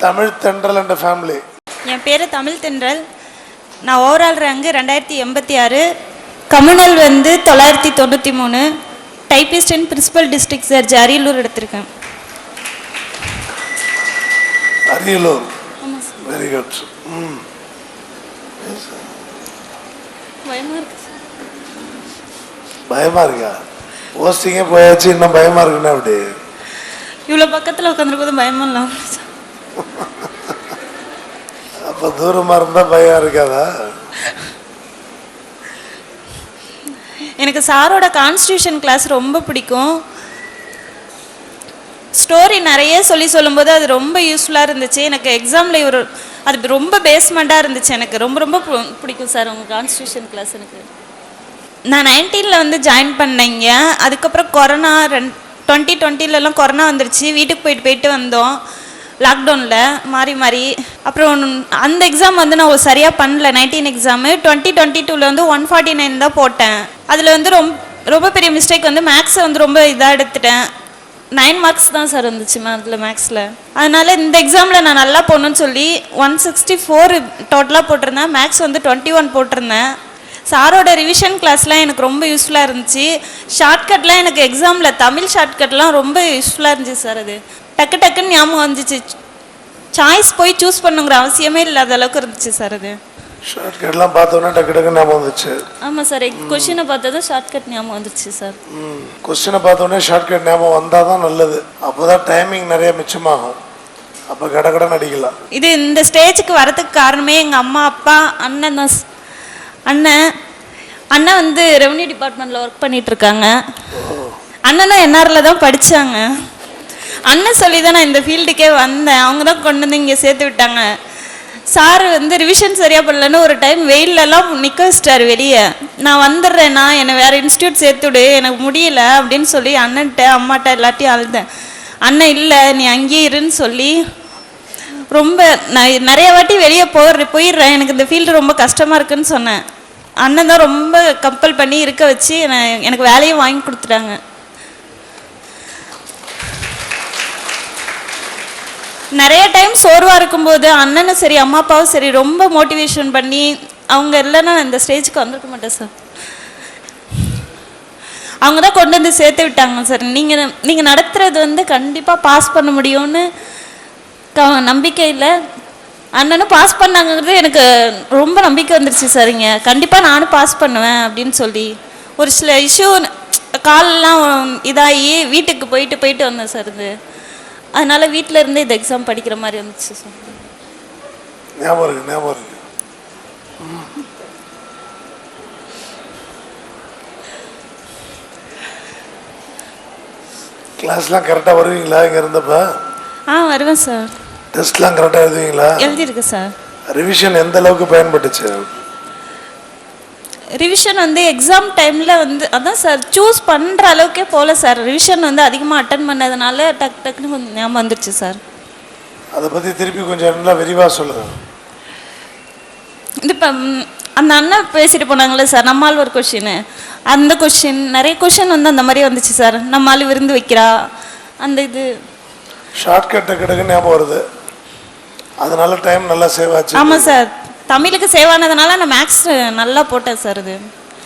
தமிழ் தென்றல் என்ற ஃபேமிலி. என் பேர் தமிழ் தென்றல். நான் ஓவரால் ரேங்கு 2086, கம்யூனல் வந்து 993, typist in principal district sir Ariyalur எடுத்திருக்கேன். அரியலூர். Very good. பயமா இருக்கா? போஸ்டிங்கே போயாச்சு, இன்னும் பயமா இருக்குன்னா அப்படி? இவ்வளோ பக்கத்தில் உட்காந்துருக்கும் பயமா இல்லை. அப்போ தூரமாக இருந்தால் பயம் இருக்காதா? எனக்கு சாரோட கான்ஸ்டியூஷன் கிளாஸ் ரொம்ப பிடிக்கும். ஸ்டோரி நிறைய சொல்லும்போது அது ரொம்ப யூஸ்ஃபுல்லாக இருந்துச்சு. எனக்கு எக்ஸாமில் அது ரொம்ப பேஸ்மெண்ட்டாக இருந்துச்சு. எனக்கு ரொம்ப ரொம்ப பிடிக்கும் சார் உங்கள் கான்ஸ்டியூஷன் கிளாஸ். எனக்கு நான் 19 வந்து ஜாயின் பண்ணேங்க. அதுக்கப்புறம் கொரோனா 2020 கொரோனா வந்துருச்சு. வீட்டுக்கு போயிட்டு வந்தோம் லாக்டவுனில் மாறி. அப்புறம் அந்த எக்ஸாம் வந்து நான் சரியாக பண்ணல. 19 எக்ஸாமு 2022 வந்து 149 தான் போட்டேன். அதில் வந்து ரொம்ப பெரிய மிஸ்டேக் வந்து மேக்ஸை வந்து ரொம்ப இதாக எடுத்துட்டேன். 9 மார்க்ஸ் தான் சார் வந்துச்சு அதில் மேக்ஸில். அதனால் இந்த எக்ஸாமில் நான் நல்லா போகணுன்னு சொல்லி 164 டோட்டலாக போட்டிருந்தேன். மேக்ஸ் வந்து 21 போட்டிருந்தேன். சாரோட ரிவிஷன் கிளாஸ்லாம் எனக்கு ரொம்ப யூஸ்ஃபுல்லாக இருந்துச்சு. ஷார்ட்கட்லாம் எனக்கு எக்ஸாமில் தமிழ் ஷார்ட்கட்லாம் ரொம்ப யூஸ்ஃபுல்லாக இருந்துச்சு சார். அது டக்குன்னு ஞாபகம் வந்துச்சு. சாய்ஸ் போய் சூஸ் பண்ணுங்கிற அவசியமே இல்லாத அளவுக்கு இருந்துச்சு சார். அது ஷார்ட்கட்லாம் பார்த்தோன்னா டக்கு ஞாபகம் வந்துச்சு. ஆமாம் சார், கொஸ்டினை பார்த்ததும் ஷார்ட்கட் ஞாபகம் வந்துச்சு சார். கொஸ்டினை பார்த்தோன்னே ஷார்ட்கட் ஞாபகம் வந்தால் தான் நல்லது. அப்போ தான் டைமிங் நிறைய மிச்சமாகும். அப்போ கடகடன் அடிக்கலாம். இது இந்த ஸ்டேஜுக்கு வரதுக்கு காரணமே எங்கள் அம்மா அப்பா அண்ணன் தான். அண்ணன் வந்து ரெவன்யூ டிபார்ட்மெண்ட்டில் ஒர்க் பண்ணிகிட்ருக்காங்க. அண்ணனும் என்ஆரில் தான் படித்தாங்க. அண்ணன் சொல்லி தான் நான் இந்த ஃபீல்டுக்கே வந்தேன். அவங்க தான் கொண்டு வந்து இங்கே சேர்த்து விட்டாங்க. சார் வந்து ரிவிஷன் சரியாக பண்ணலன்னு ஒரு டைம் வெயிலெல்லாம் நிற்க வச்சிட்டாரு வெளியே. நான் வந்துடுறேன்னா என்னை வேறு இன்ஸ்டியூட் சேர்த்துவிடு, எனக்கு முடியல அப்படின்னு சொல்லி அண்ணன்ட்ட அம்மாட்ட எல்லாத்தையும் அழுதேன். அண்ணன் இல்லை நீ அங்கேயே இருன்னு சொல்லி ரொம்ப நான் நிறைய வாட்டி வெளியே போயிடுறேன், எனக்கு இந்த ஃபீல்டு ரொம்ப கஷ்டமாக இருக்குன்னு சொன்னேன். அண்ணன் தான் ரொம்ப கம்பல் பண்ணி இருக்க வச்சு எனக்கு வேலையும் வாங்கி கொடுத்துட்டாங்க. நிறைய டைம் சோர்வாக இருக்கும்போது அண்ணனும் சரி அம்மா அப்பாவும் சரி ரொம்ப மோட்டிவேஷன் பண்ணி அவங்க இல்லைன்னா நான் இந்த ஸ்டேஜுக்கு வந்திருக்க மாட்டேன் சார். அவங்க தான் கொண்டு வந்து சேர்த்து விட்டாங்க சார். நீங்கள் நடத்துறது வந்து கண்டிப்பாக பாஸ் பண்ண முடியும்னு நம்பிக்கை இல்லை. அண்ணனும் பாஸ் பண்ணாங்கிறது எனக்கு ரொம்ப நம்பிக்கை வந்துருச்சு சார். இங்கே கண்டிப்பாக நானும் பாஸ் பண்ணுவேன் அப்படின்னு சொல்லி ஒரு சில இஷ்யூ காலெலாம் இதாகி வீட்டுக்கு போயிட்டு வந்தேன் சார். இது அதனால் வீட்டில் இருந்து இந்த எக்ஸாம் படிக்கிற மாதிரி இருந்துச்சு சார். ஞாபகம் இருக்கு. கிளாஸ்லாம் கரெக்டாக வருவீங்களா இங்கே இருந்தப்ப? வருவேன் சார். டெஸ்ட்லாம் கரெக்டாக எழுதுவீங்களா? எழுதிருக்கு சார். ரிவிஷன் எந்த அளவுக்கு பயன்பட்டுச்சு? ரிவிஷன் வந்து எக்ஸாம் டைமில் வந்து அதான் சார் சூஸ் பண்ணுற அளவுக்கே போகல சார். ரிவிஷன் வந்து அதிகமாக அட்டன் பண்ணதுனால டக்குன்னு கொஞ்சம் ஞாபகம் வந்துருச்சு சார். அதை பற்றி திருப்பி கொஞ்சம் நல்லா விரிவாக சொல்லுங்கள். இது இப்போ அந்த அண்ணன் பேசிட்டு போனாங்களே சார், நம்மால் ஒரு கொஷின், அந்த கொஷின் நிறைய கொஷின் வந்து அந்த மாதிரி வந்துச்சு சார். நம்மால் விருந்து வைக்கிறா அந்த இது ஷார்ட்கட் டக்கு ஞாபகம் வருது. அதனால டைம் நல்லா சேவ் ஆச்சு. ஆமாம் சார், தமிழுக்கு சேவ் ஆனதுனால நான் மேக்ஸ் நல்லா போட்டேன் சார். இது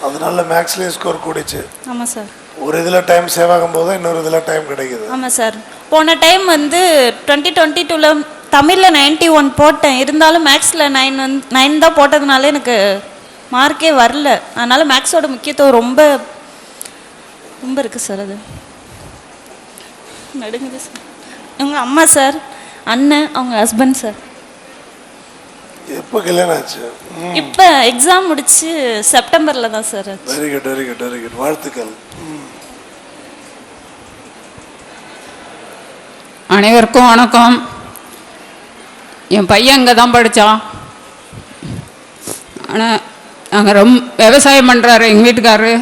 அதனால மேக்ஸ்லேயே ஸ்கோர் கூடிச்சு. ஆமாம் சார். ஒரு இதில் டைம் சேவ் ஆகும்போது இன்னொரு இதில் டைம் கிடைக்குது. ஆமாம் சார். போன டைம் வந்து 2022 தமிழில் 91 போட்டேன். இருந்தாலும் மேக்ஸில் 9 தான் போட்டதுனால எனக்கு மார்க்கே வரல. அதனால் மேக்ஸோட முக்கியத்துவம் ரொம்ப ரொம்ப இருக்குது சார். அது நடுங்குது சார். எங்கள் அம்மா சார், அண்ணன், அவங்க ஹஸ்பண்ட் சார். எப்போ கல்யாணம் ஆச்சு? இப்போ எக்ஸாம் முடிச்சு செப்டம்பரில் தான் சார். Very good. வாழ்த்துக்கள். அனைவருக்கும் வணக்கம். என் பையன் இங்கே தான் படித்தான். ஆனால் நாங்கள் ரொம்ப விவசாயம் பண்ணுறாரு எங்கள் வீட்டுக்காரரு.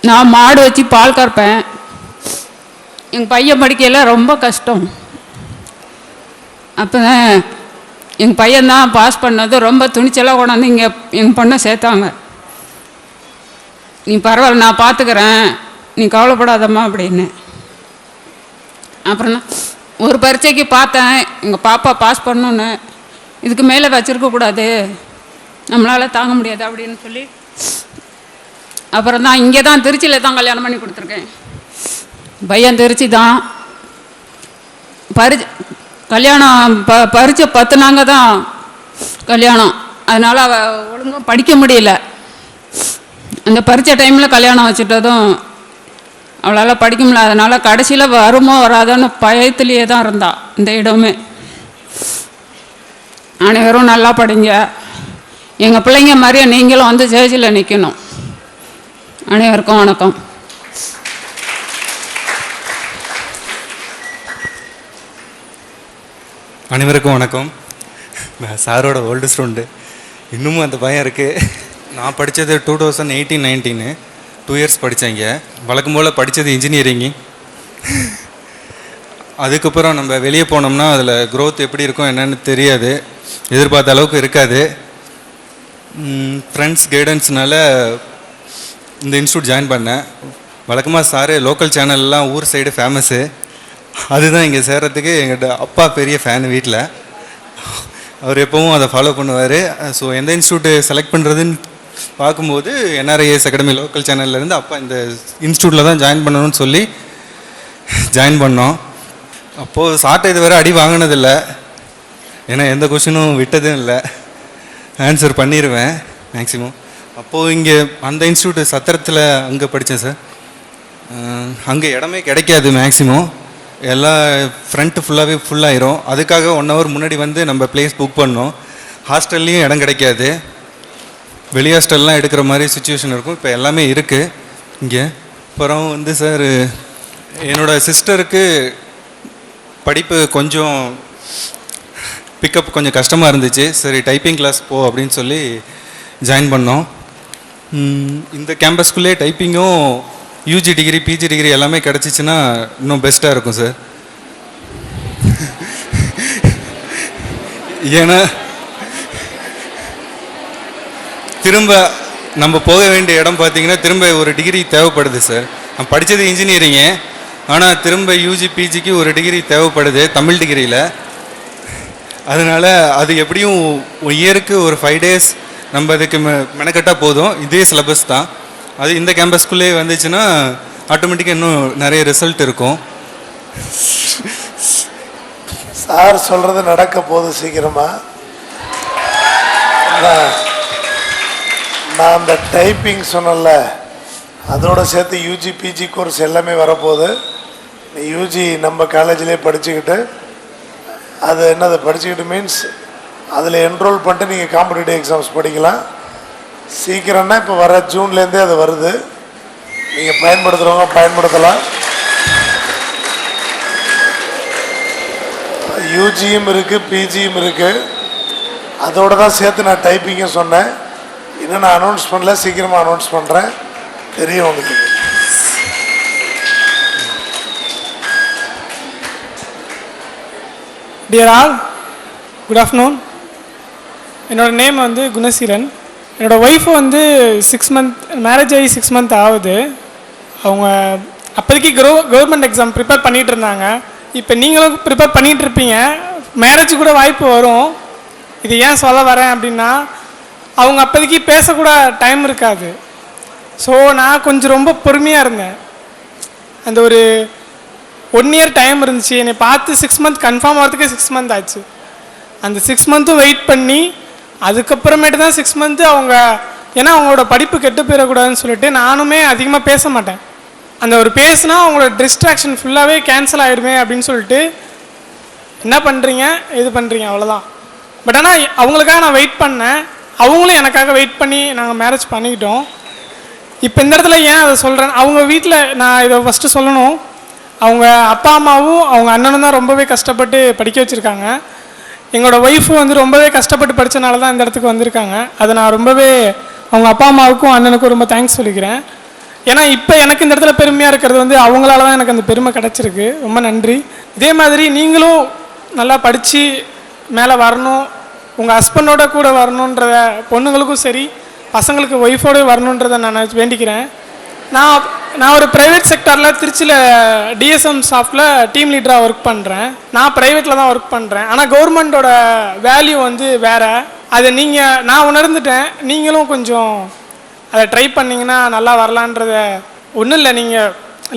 நான் மாடு வச்சு பால் கறப்பேன். எங்கள் பையன் படிக்கையில் ரொம்ப கஷ்டம். அப்போ தான் எங்கள் பையன்தான் பாஸ் பண்ணது. ரொம்ப துணிச்சலாக கொண்டாந்து இங்கே எங்கள் பொண்ணை சேர்த்தாங்க. நீ பரவாயில்ல நான் பார்த்துக்கிறேன், நீ கவலைப்படாதம்மா அப்படின்னு. அப்புறம் ஒரு பரீட்சைக்கு பார்த்தேன் எங்கள் பாப்பா பாஸ் பண்ணணுன்னு, இதுக்கு மேலே வச்சுருக்கக்கூடாது, நம்மளால் தாங்க முடியாது அப்படின்னு சொல்லி அப்புறம் தான் இங்கே தான் திருச்சியில் தான் கல்யாணம் பண்ணி கொடுத்துருக்கேன். பையன் திருச்சி தான். கல்யாணம் பரீட்சை 10 நாங்க தான் கல்யாணம். அதனால் அவள் ஒழுங்காக படிக்க முடியல. அந்த பரீட்சை டைமில் கல்யாணம் வச்சுட்டதும் அவளால் படிக்க முடியல. அதனால் கடைசியில் வருமோ வராதோன்னு பயத்துலேயே தான் இருந்தா இந்த இடமே. அனைவரும் நல்லா படிங்க, எங்கள் பிள்ளைங்க மாதிரியே நீங்களும் வந்து ஸ்டேஜில் நிற்கணும். அனைவருக்கும் வணக்கம். அனைவருக்கும் வணக்கம். நான் சாரோட ஓல்டு ஸ்டூடெண்ட்டு, இன்னமும் அந்த பயம் இருக்குது. நான் படித்தது 2018-19 2 இயர்ஸ் படித்தேங்க. வழக்கம் போல் படித்தது இன்ஜினியரிங்கு. அதுக்கப்புறம் நம்ம வெளியே போனோம்னா அதில் க்ரோத் எப்படி இருக்கும் என்னன்னு தெரியாது, எதிர்பார்த்த அளவுக்கு இருக்காது. ஃப்ரெண்ட்ஸ் கைடன்ஸ்னால இந்த இன்ஸ்டியூட் ஜாயின் பண்ணேன். வழக்கமாக சார் லோக்கல் சேனல்லாம் ஊர் சைடு ஃபேமஸ்ஸு, அதுதான் இங்கே சேர்கிறதுக்கு எங்கிட்ட அப்பா பெரிய ஃபேன் வீட்டில். அவர் எப்போவும் அதை ஃபாலோ பண்ணுவார். ஸோ எந்த இன்ஸ்டியூட்டு செலக்ட் பண்ணுறதுன்னு பார்க்கும்போது NRIS அகாடமி லோக்கல் சேனல்லேருந்து அப்பா இந்த இன்ஸ்டியூட்டில் தான் ஜாயின் பண்ணணும்னு சொல்லி ஜாயின் பண்ணோம். அப்போது சார்ட்டை இது வரை அடி வாங்கினதில்லை, ஏன்னா எந்த கொஷினும் விட்டதும் இல்லை, ஆன்சர் பண்ணிடுவேன் மேக்ஸிமம். அப்போது இங்கே அந்த இன்ஸ்டியூட்டு சத்திரத்தில் அங்கே படித்தேன் சார். அங்கே இடமே கிடைக்காது மேக்ஸிமம், எல்லாம் ஃப்ரண்ட்டு ஃபுல்லாகவே ஃபுல்லாகிரும். அதுக்காக 1 hour முன்னாடி வந்து நம்ம பிளேஸ் புக் பண்ணோம். ஹாஸ்டல்லையும் இடம் கிடைக்காது, வெளி ஹாஸ்டல்லாம் எடுக்கிற மாதிரி சுச்சுவேஷன் இருக்கும். இப்போ எல்லாமே இருக்குது இங்கே. அப்புறம் வந்து சார் என்னோடய சிஸ்டருக்கு படிப்பு கொஞ்சம் பிக்கப் கொஞ்சம் கஷ்டமாக இருந்துச்சு. சரி டைப்பிங் கிளாஸ் போ அப்படின்னு சொல்லி ஜாயின் பண்ணோம். இந்த கேம்பஸ்குள்ளே டைப்பிங்கும் UG டிகிரி PG டிகிரி எல்லாமே கிடச்சிச்சின்னா இன்னும் பெஸ்ட்டாக இருக்கும் சார். ஏன்னா திரும்ப நம்ம போக வேண்டிய இடம் பார்த்திங்கன்னா திரும்ப ஒரு டிகிரி தேவைப்படுது சார். நான் படித்தது இன்ஜினியரிங்கு, ஆனால் திரும்ப UG PGக்கு ஒரு டிகிரி தேவைப்படுது தமிழ் டிகிரியில். அதனால் அது எப்படியும் ஒரு இயருக்கு ஒரு 5 days நம்ம அதுக்கு மெனக்கட்டால் போதும். இதே சிலபஸ் தான். அது இந்த கேம்பஸ்குள்ளே வந்துச்சுன்னா ஆட்டோமேட்டிக்காக இன்னும் நிறைய ரிசல்ட் இருக்கும். சார் சொல்கிறது நடக்க போகுது சீக்கிரமாக. நான் அந்த டைப்பிங் சொன்னல, அதோட சேர்த்து UG PG கோர்ஸ் எல்லாமே வரப்போகுது. UG நம்ம காலேஜ்லேயே படிச்சுக்கிட்டு, அது என்னது படிச்சுக்கிட்டு மீன்ஸ் அதில் என்ரோல் பண்ணிட்டு நீங்கள் காம்படிட்டிவ் எக்ஸாம்ஸ் படிக்கலாம். சீக்கிரம்னா இப்போ வர ஜூன்லேருந்தே அது வருது, நீங்கள் பயன்படுத்துகிறவங்க பயன்படுத்தலாம். UGயும் இருக்குது PGயும் இருக்குது. அதோடு தான் சேர்த்து நான் டைப்பிங்கும் சொன்னேன். இன்னும் நான் அனௌன்ஸ் பண்ணல, சீக்கிரமாக அனௌன்ஸ் பண்ணுறேன், தெரியும் உங்களுக்கு. Dear all, good afternoon. என்னோடய நேம் வந்து குணசீலன். என்னோடய ஒய்ஃபு வந்து 6 month மேரேஜ் ஆகி 6 month ஆகுது. அவங்க அப்போதைக்கு கவர்மெண்ட் எக்ஸாம் ப்ரிப்பேர் பண்ணிகிட்டு இருந்தாங்க. இப்போ நீங்களும் ப்ரிப்பேர் பண்ணிகிட்டு இருப்பீங்க, மேரேஜ் கூட வாய்ப்பு வரும். இது ஏன் சொல்ல வரேன் அப்படின்னா, அவங்க அப்போதைக்கு பேசக்கூட டைம் இருக்காது. ஸோ நான் கொஞ்சம் ரொம்ப பொறுமையாக இருந்தேன். அந்த ஒரு 1 year டைம் இருந்துச்சு. என்னை பார்த்து 6 month கன்ஃபார்ம் ஆகிறதுக்கே 6 month ஆச்சு. அந்த 6 monthும் வெயிட் பண்ணி அதுக்கப்புறமேட்டு தான் 6 month அவங்க, ஏன்னா அவங்களோட படிப்பு கெட்டு போயிடக்கூடாதுன்னு சொல்லிட்டு நானுமே அதிகமாக பேச மாட்டேன். அந்த ஒரு பேசுனா அவங்களோட டிஸ்ட்ராக்ஷன் ஃபுல்லாகவே கேன்சல் ஆகிடுமே அப்படின்னு சொல்லிட்டு என்ன பண்ணுறீங்க இது பண்ணுறீங்க அவ்வளோதான். பட் ஆனால் அவங்களுக்காக நான் வெயிட் பண்ணேன், அவங்களும் எனக்காக வெயிட் பண்ணி நாங்கள் மேரேஜ் பண்ணிக்கிட்டோம். இப்போ இந்த இடத்துல ஏன் அதை சொல்கிறேன், அவங்க வீட்டில் நான் இதை ஃபஸ்ட்டு சொல்லணும். அவங்க அப்பா அம்மாவும் அவங்க அண்ணனும் தான் ரொம்பவே கஷ்டப்பட்டு படிக்க வச்சுருக்காங்க. எங்களோட ஒய்ஃபும் வந்து ரொம்பவே கஷ்டப்பட்டு படித்தனால தான் இந்த இடத்துக்கு வந்திருக்காங்க. அதை நான் ரொம்பவே அவங்க அப்பா அம்மாவுக்கும் அண்ணனுக்கும் ரொம்ப தேங்க்ஸ் சொல்லிக்கிறேன். ஏன்னா இப்போ எனக்கு இந்த இடத்துல பெருமையாக இருக்கிறது வந்து அவங்களால தான் எனக்கு அந்த பெருமை கிடச்சிருக்கு. ரொம்ப நன்றி. இதே மாதிரி நீங்களும் நல்லா படித்து மேலே வரணும், உங்கள் ஹஸ்பண்டோட கூட வரணுன்றத, பொண்ணுங்களுக்கும் சரி பசங்களுக்கு ஒய்ஃபோடு வரணுன்றதை நான் வேண்டிக்கிறேன். நான் ஒரு ப்ரைவேட் செக்டாரில் திருச்சியில் டிஎஸ்எம் சாஃப்டில் டீம் லீடராக ஒர்க் பண்ணுறேன். நான் ப்ரைவேட்டில் தான் ஒர்க் பண்ணுறேன். ஆனால் கவர்மெண்ட்டோட வேல்யூ வந்து வேறு. அதை நான் உணர்ந்துட்டேன். நீங்களும் கொஞ்சம் அதை ட்ரை பண்ணிங்கன்னா நல்லா வரலான்றத. ஒன்றும் இல்லை, நீங்கள்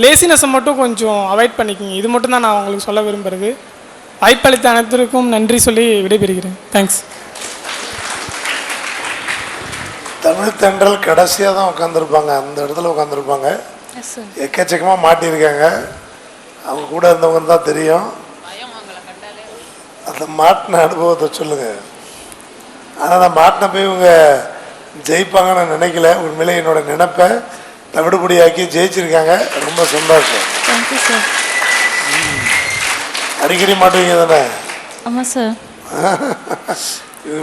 லேசினஸை மட்டும் கொஞ்சம் அவாய்ட் பண்ணிக்கிங்க. இது மட்டும் தான் நான் உங்களுக்கு சொல்ல விரும்புகிறது. வாய்ப்பளித்த அனைத்திற்கும் நன்றி சொல்லி விடைபெறுகிறேன். தேங்க்ஸ். தமிழ் தென்றல் கடைசியாக தான் உட்காந்துருப்பாங்க, அந்த இடத்துல உட்காந்துருப்பாங்க. எக்கச்சக்கமாக மாட்டியிருக்காங்க. அவங்க கூட இருந்தவங்க தான் தெரியும். அந்த மாட்டின அனுபவத்தை சொல்லுங்கள். ஆனால் நான் மாட்டின போய் இவங்க ஜெயிப்பாங்கன்னு நான் நினைக்கல. உண்மையிலே என்னோட நினைப்பை தவிடுபடியாக்கி ஜெயிச்சிருக்காங்க. ரொம்ப சந்தோஷம். Thank you sir. அடிக்கடி மாட்டுவீங்க தானே? ஆமாம் சார்.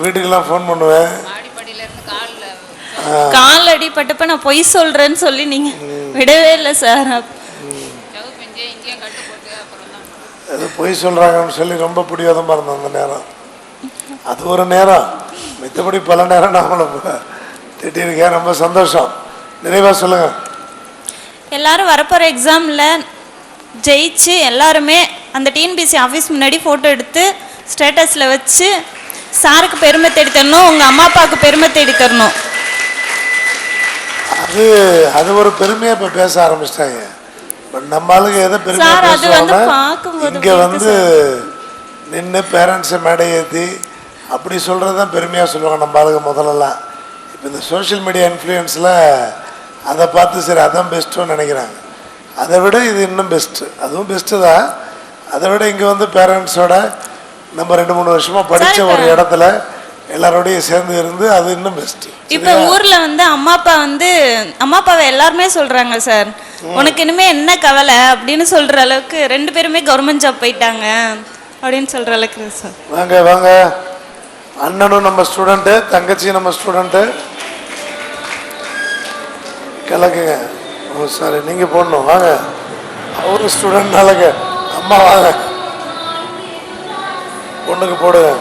வீட்டுக்கெல்லாம் ஃபோன் பண்ணுவேன். கால் அடிப்பட்டப்ப நான் பொய் சொல்றேன்னு சொல்லி நீங்க விடவே இல்லை சார். அது பொய் சொல்றாங்கன்னு சொல்லி ரொம்ப பிடிவாதமாக இருந்தேன் அந்த நேரம். அது ஒரு நேரம், மித்தபடி பல நேரம் நான் அவங்கள திட்டிருக்கேன். ரொம்ப சந்தோஷம். நிறைவாக சொல்லுங்க. எல்லாரும் வரப்போகிற எக்ஸாமில் ஜெயிச்சு எல்லாருமே அந்த டிஎன்பிசி ஆஃபீஸ் முன்னாடி ஃபோட்டோ எடுத்து ஸ்டேட்டஸில் வச்சு சாருக்கு பெருமை தேடி தரணும், உங்கள் அம்மா அப்பாவுக்கு பெருமை தேடி தரணும். அது ஒரு பெருமையாக இப்போ பேச ஆரம்பிச்சிட்டாங்க. பட் நம்ம ஆளுங்க எதை பெருமையாக பேசுவாங்க, இங்கே வந்து நின்று பேரண்ட்ஸை மேடை ஏற்றி அப்படி சொல்கிறது தான் பெருமையாக சொல்லுவாங்க நம்ம ஆளுங்க முதல்லலாம். இப்போ இந்த சோஷியல் மீடியா இன்ஃப்ளூயன்ஸில் அதை பார்த்து சரி அதான் பெஸ்ட்டுன்னு நினைக்கிறாங்க. அதை விட இது இன்னும் பெஸ்ட்டு. அதுவும் பெஸ்ட்டு தான். அதை விட இங்கே வந்து பேரண்ட்ஸோட நம்ம 2-3 வருஷமாக படித்த ஒரு இடத்துல எல்லாரோடையும் சேர்ந்து இருந்து அது இன்னும் பெஸ்ட்டு. இப்போ ஊரில் வந்து அம்மா அப்பாவை எல்லாருமே சொல்கிறாங்க சார், உனக்கு இனிமேல் என்ன கவலை அப்படின்னு சொல்கிற அளவுக்கு 2 பேருமே கவர்மெண்ட் ஜாப் போயிட்டாங்க அப்படின்னு சொல்கிற அளவுக்கு சார். வாங்க வாங்க, அண்ணனும் நம்ம ஸ்டூடெண்ட்டு, தங்கச்சியும் நம்ம ஸ்டூடெண்ட்டு. கலக்குங்க. ஓ சாரி, நீங்கள் போடணும். வாங்க, அவரு ஸ்டூடெண்ட் நாளைக்கு. அம்மா வாங்க, பொண்ணுக்கு போடுங்க.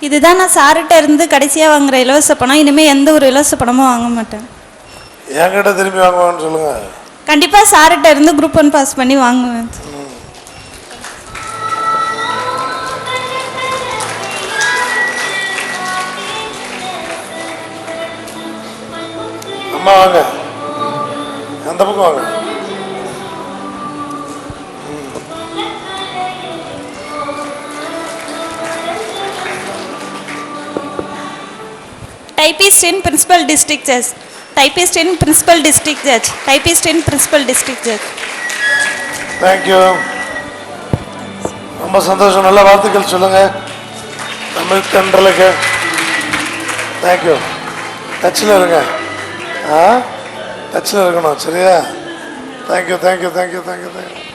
இதுதான் நான் சார்கிட்ட இருந்து கடைசியாக வாங்குற இலவச பணம். இனிமேல் எந்த ஒரு இலவச பணமும் வாங்க மாட்டேன். என்கிட்ட திரும்பி வாங்குவான்னு சொல்லுங்க. கண்டிப்பாக சார்கிட்ட இருந்து குரூப் 1 பாஸ் பண்ணி வாங்குவேன். அம்மா வாங்க, அந்த பக்கம் வாங்க. Typist in Principal District Judge. Typist in Principal District Judge. Typist in Principal District Judge. Thank you. ரொம்ப சந்தோஷம். நல்ல வார்த்தைகள் சொல்லுங்க தமிழ் தென்றலுக்கு. தேங்க்யூ. டச்சில் இருங்க. டச்சில் இருக்கணும், சரியா? Thank you thank you thank you thank you thank you.